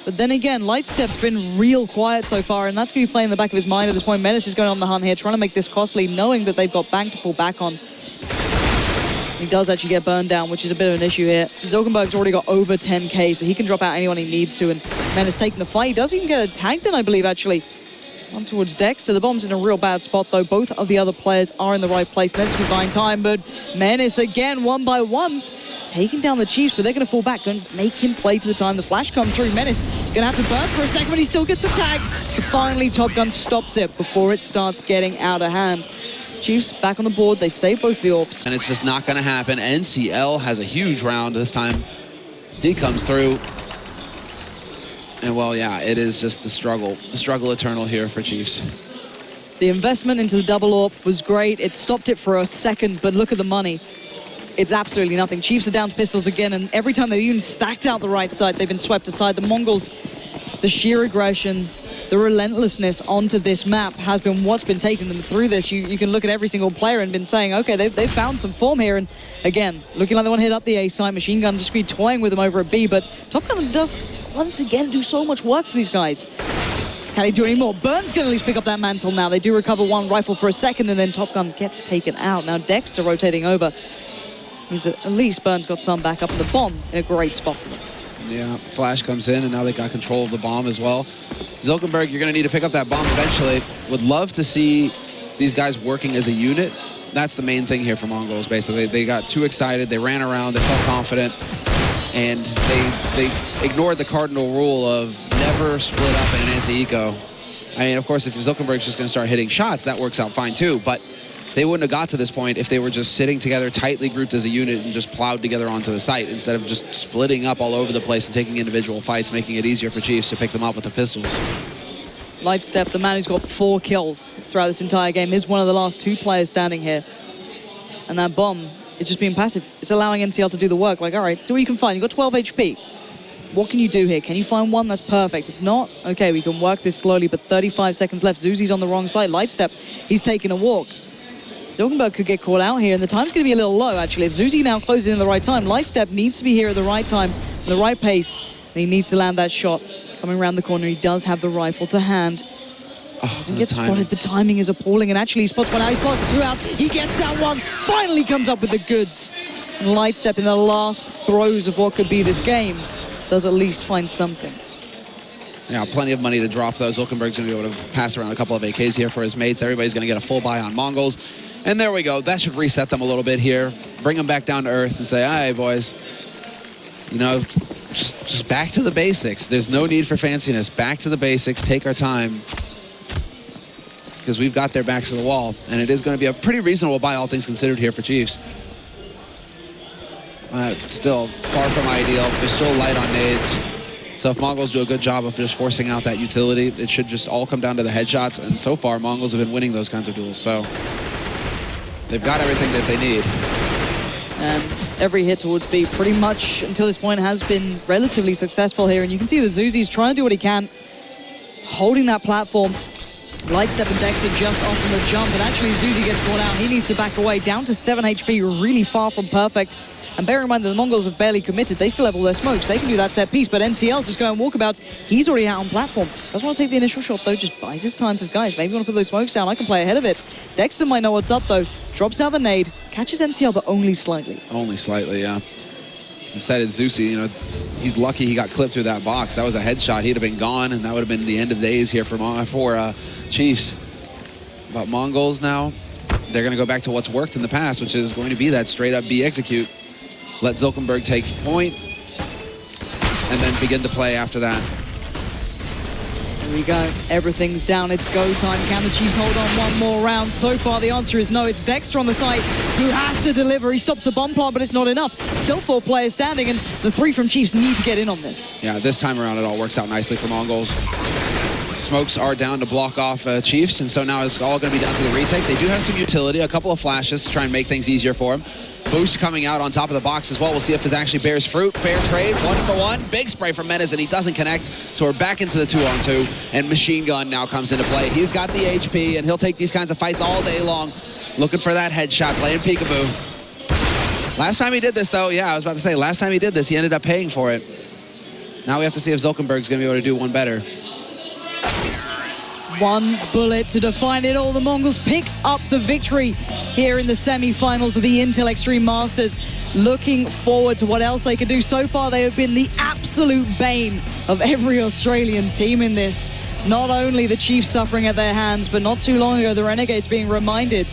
Speaker 4: But then again, Lightstep's been real quiet so far, and that's going to be playing in the back of his mind at this point. Menace is going on the hunt here, trying to make this costly, knowing that they've got Bang to fall back on. He does actually get burned down, which is a bit of an issue here. Zilkenberg's already got over 10k, so he can drop out anyone he needs to, and Menace taking the fight. He does even get a tag then, I believe, actually. On towards Dexter. The bomb's in a real bad spot, though. Both of the other players are in the right place. Then it's buying time, but Menace again, one by one, taking down the Chiefs, but they're going to fall back, going to make him play to the time. The flash comes through. Menace going to have to burn for a second, but he still gets the tag. But finally, Top Gun stops it before it starts getting out of hand. Chiefs back on the board. They save both the AWPs.
Speaker 5: And it's just not going to happen. NCL has a huge round this time. He comes through. And, well, yeah, it is just the struggle eternal here for Chiefs.
Speaker 4: The investment into the double AWP was great. It stopped it for a second, but look at the money. It's absolutely nothing. Chiefs are down to pistols again, and every time they've even stacked out the right side, they've been swept aside. The Mongols, the sheer aggression, the relentlessness onto this map has been what's been taking them through this. You can look at every single player and been saying, okay, they've found some form here. And again, looking like they want to hit up the A side. Machine Gun just be toying with them over at B, but Top Gun does once again do so much work for these guys. Can he do any more? Burns can at least pick up that mantle now. They do recover one rifle for a second, and then Top Gun gets taken out. Now Dexter rotating over. Means that at least Burns got some back up in the bomb in a great spot for them.
Speaker 5: Yeah, flash comes in, and now they got control of the bomb as well. Zilkenberg, you're going to need to pick up that bomb eventually. Would love to see these guys working as a unit. That's the main thing here for Mongolz, basically. They got too excited, they ran around, they felt confident, and they ignored the cardinal rule of never split up in an anti-eco. I mean, of course, if Zilkenberg's just going to start hitting shots, that works out fine too, but they wouldn't have got to this point if they were just sitting together, tightly grouped as a unit, and just plowed together onto the site instead of just splitting up all over the place and taking individual fights, making it easier for Chiefs to pick them up with the pistols.
Speaker 4: Lightstep, the man who's got 4 kills throughout this entire game, is one of the last 2 players standing here. And that bomb is just being passive. It's allowing NCL to do the work. Like, all right, see what you can find. You've got 12 HP. What can you do here? Can you find one? That's perfect. If not, okay, we can work this slowly, but 35 seconds left. Zuzi's on the wrong side. Lightstep, he's taking a walk. Zilkenberg could get caught out here, and the time's going to be a little low, actually. If Zuzi now closes in the right time, Lightstep needs to be here at the right time, the right pace, and he needs to land that shot. Coming around the corner, he does have the rifle to hand. Doesn't get spotted. The timing is appalling, and actually he spots one out. He spots 2 out. He gets that one. Finally comes up with the goods. And Lightstep, in the last throes of what could be this game, does at least find something.
Speaker 5: Yeah, plenty of money to drop, though. Zilkenberg's going to be able to pass around a couple of AKs here for his mates. Everybody's going to get a full buy on Mongolz. And there we go. That should reset them a little bit here. Bring them back down to earth and say, all right, boys, you know, just back to the basics. There's no need for fanciness. Back to the basics. Take our time. Because we've got their backs to the wall. And it is going to be a pretty reasonable buy, all things considered, here for Chiefs. Still far from ideal. They're still light on nades. So if Mongolz do a good job of just forcing out that utility, it should just all come down to the headshots. And so far, Mongolz have been winning those kinds of duels. So they've got everything that they need.
Speaker 4: And every hit towards B, pretty much until this point, has been relatively successful here. And you can see that Zuzi's trying to do what he can, holding that platform. Lightstep and Dexter just off on the jump, and actually Zuzi gets caught out. He needs to back away, down to 7 HP, really far from perfect. And bear in mind that the Mongols have barely committed. They still have all their smokes. They can do that set piece, but NCL's just going walkabouts. He's already out on platform. Doesn't want to take the initial shot, though. Just buys his time. Says, guys, maybe you want to put those smokes down. I can play ahead of it. Dexter might know what's up, though. Drops out the nade. Catches NCL, but only slightly. Only slightly, yeah. Instead, it's Zuzi. You know, he's lucky he got clipped through that box. That was a headshot. He'd have been gone, and that would have been the end of days here for Chiefs. But Mongolz now, they're going to go back to what's worked in the past, which is going to be that straight-up B execute. Let Zilkenberg take point, and then begin to play after that. Here we go. Everything's down. It's go time. Can the Chiefs hold on one more round? So far, the answer is no. It's Dexter on the side who has to deliver. He stops the bomb plant, but it's not enough. Still 4 players standing, and the 3 from Chiefs need to get in on this.
Speaker 5: Yeah, this time around, it all works out nicely for Mongolz. Smokes are down to block off Chiefs, and so now it's all going to be down to the retake. They do have some utility, a couple of flashes to try and make things easier for him. Boost coming out on top of the box as well. We'll see if it actually bears fruit. Fair trade, 1-for-1. Big spray from Menace, and he doesn't connect. So we're back into the 2-on-2, and Machine Gun now comes into play. He's got the HP, and he'll take these kinds of fights all day long. Looking for that headshot, playing peekaboo. Last time he did this, though, yeah, I was about to say, last time he did this, he ended up paying for it. Now we have to see if Zilkenberg's going to be able to do one better.
Speaker 4: 1 bullet to define it all. The Mongols pick up the victory here in the semi-finals of the Intel Extreme Masters. Looking forward to what else they could do. So far, they have been the absolute bane of every Australian team in this. Not only the Chiefs suffering at their hands, but not too long ago, the Renegades being reminded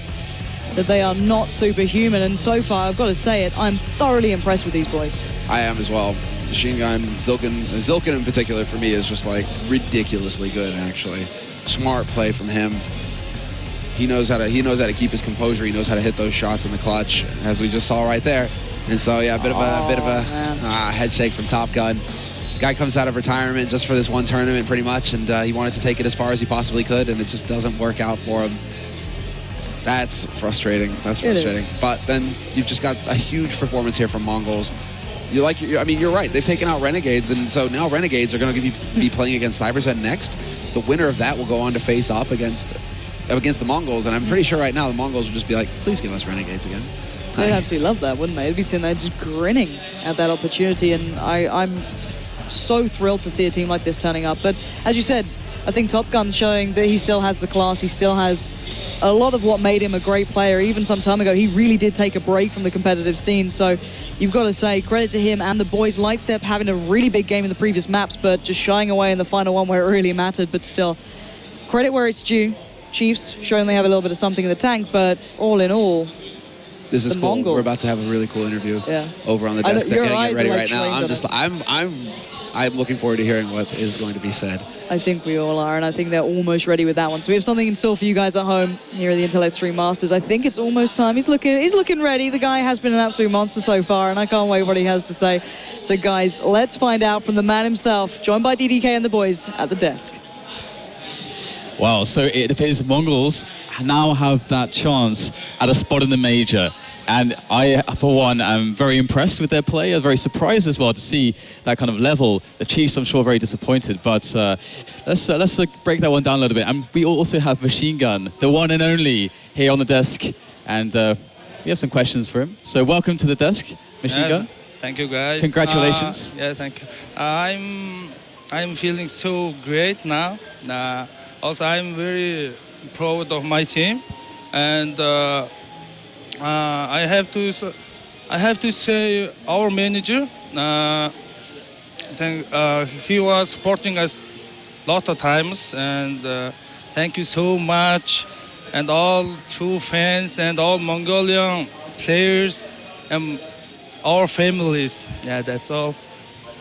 Speaker 4: that they are not superhuman. And so far, I've got to say it, I'm thoroughly impressed with these boys.
Speaker 5: I am as well. Machine Gun, Zilken in particular for me is just like ridiculously good, actually. Smart play from him. He knows how to keep his composure. He knows how to hit those shots in the clutch, as we just saw right there. And so yeah, a bit of a head shake from Top Gun. Guy comes out of retirement just for this one tournament, pretty much, and he wanted to take it as far as he possibly could, and it just doesn't work out for him. That's frustrating. That's frustrating. But then you've just got a huge performance here from Mongolz. I mean, you're right. They've taken out Renegades, and so now Renegades are going to be playing against CyberZed next. The winner of that will go on to face off against the Mongols, and I'm pretty sure right now the Mongols will just be like, please give us Renegades again.
Speaker 4: They'd absolutely love that, wouldn't they? They'd be sitting there just grinning at that opportunity, and I'm so thrilled to see a team like this turning up. But as you said, I think Top Gun's showing that he still has the class. He still has a lot of what made him a great player. Even some time ago, he really did take a break from the competitive scene. So you've got to say credit to him and the boys. Lightstep having a really big game in the previous maps, but just shying away in the final one where it really mattered. But still, credit where it's due. Chiefs showing they have a little bit of something in the tank, but all in all,
Speaker 5: this is cool.
Speaker 4: Mongols.
Speaker 5: We're about to have a really cool interview over on the desk. They're getting it ready right now. I'm looking forward to hearing what is going to be said.
Speaker 4: I think we all are, and I think they're almost ready with that one. So we have something in store for you guys at home here at the Intel Extreme Masters. I think it's almost time. He's looking ready. The guy has been an absolute monster so far, and I can't wait what he has to say. So guys, let's find out from the man himself, joined by DDK and the boys at the desk.
Speaker 3: Wow, so it appears Mongolz now have that chance at a spot in the major. And I, for one, am very impressed with their play. I'm very surprised as well to see that kind of level. The Chiefs, I'm sure, very disappointed. But let's break that one down a little bit. And we also have Machine Gun, the one and only, here on the desk. And we have some questions for him. So welcome to the desk, Machine Gun.
Speaker 6: Thank you, guys.
Speaker 3: Congratulations.
Speaker 6: Yeah, thank you. I'm feeling so great now. Also, I'm very proud of my team. And I have to say our manager. He was supporting us a lot of times, and thank you so much, and all true fans and all Mongolian players and our families. Yeah, that's all.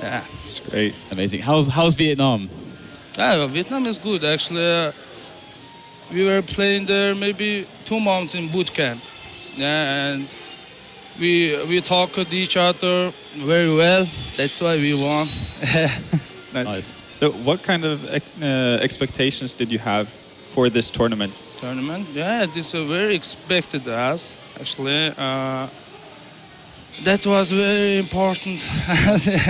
Speaker 6: Yeah,
Speaker 3: it's great, amazing. How's Vietnam?
Speaker 6: Vietnam is good actually. We were playing there maybe 2 months in boot camp. Yeah, and we talk with each other very well. That's why we won.
Speaker 1: Nice. So what kind of expectations did you have for this tournament?
Speaker 6: Yeah, this is very expected us actually. That was very important.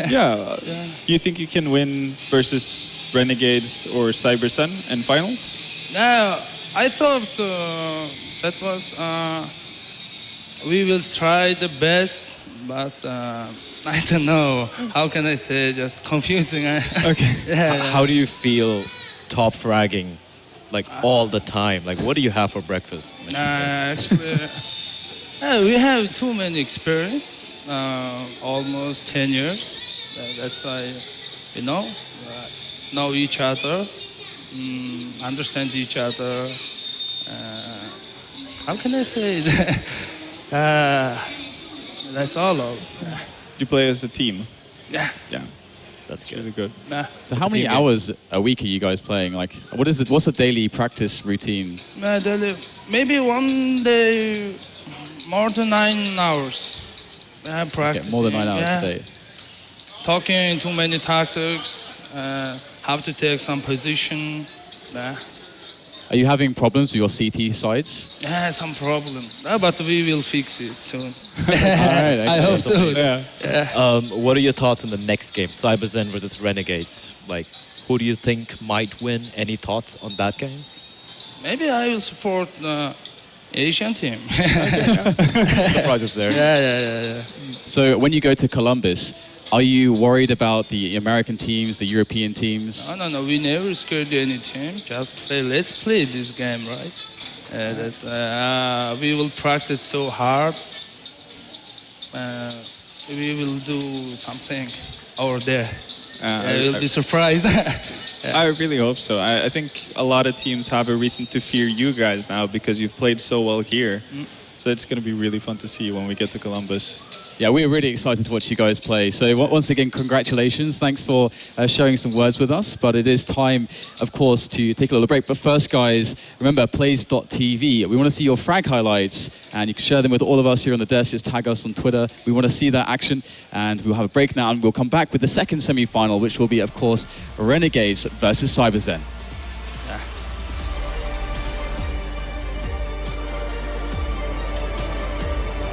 Speaker 1: Yeah. You think you can win versus Renegades or CyberZed in finals?
Speaker 6: Yeah, I thought that was. We will try the best, but I don't know. How can I say? Just confusing.
Speaker 2: Okay.
Speaker 6: Yeah.
Speaker 2: How do you feel top fragging, like all the time? Like, what do you have for breakfast?
Speaker 6: Actually, we have too many experience. Almost 10 years. That's why, know each other, understand each other. How can I say that? That's all of.
Speaker 1: You play as a team.
Speaker 6: Yeah.
Speaker 1: Yeah.
Speaker 2: That's
Speaker 1: Really
Speaker 2: good.
Speaker 1: good.
Speaker 6: Nah,
Speaker 3: So how many
Speaker 2: team game.
Speaker 3: hours a week are you guys playing? Like, what's the daily practice routine?
Speaker 6: maybe one day more than 9 hours. Practicing.
Speaker 3: More than 9 hours
Speaker 6: yeah.
Speaker 3: a day.
Speaker 6: Talking too many tactics. Have to take some position.
Speaker 3: Are you having problems with your CT sides?
Speaker 6: Some problem. But we will fix it soon.
Speaker 3: All right,
Speaker 6: I hope so.
Speaker 1: Yeah.
Speaker 2: What are your thoughts on the next game, CyberZen versus Renegades? Like, who do you think might win? Any thoughts on that game?
Speaker 6: Maybe I will support Asian team.
Speaker 2: Surprises there.
Speaker 6: Yeah.
Speaker 3: So when you go to Columbus, are you worried about the American teams, the European teams?
Speaker 6: No. We never scared any team. Just play. Let's play this game, right? We will practice so hard. We will do something over there. I will be surprised.
Speaker 1: I really hope so. I think a lot of teams have a reason to fear you guys now because you've played so well here. So it's going to be really fun to see when we get to Columbus.
Speaker 3: Yeah, we're really excited to watch you guys play. So once again, congratulations. Thanks for sharing some words with us. But it is time, of course, to take a little break. But first, guys, remember, plays.tv. We want to see your frag highlights, and you can share them with all of us here on the desk. Just tag us on Twitter. We want to see that action. And we'll have a break now, and we'll come back with the second semi-final, which will be, of course, Renegades versus CyberZen.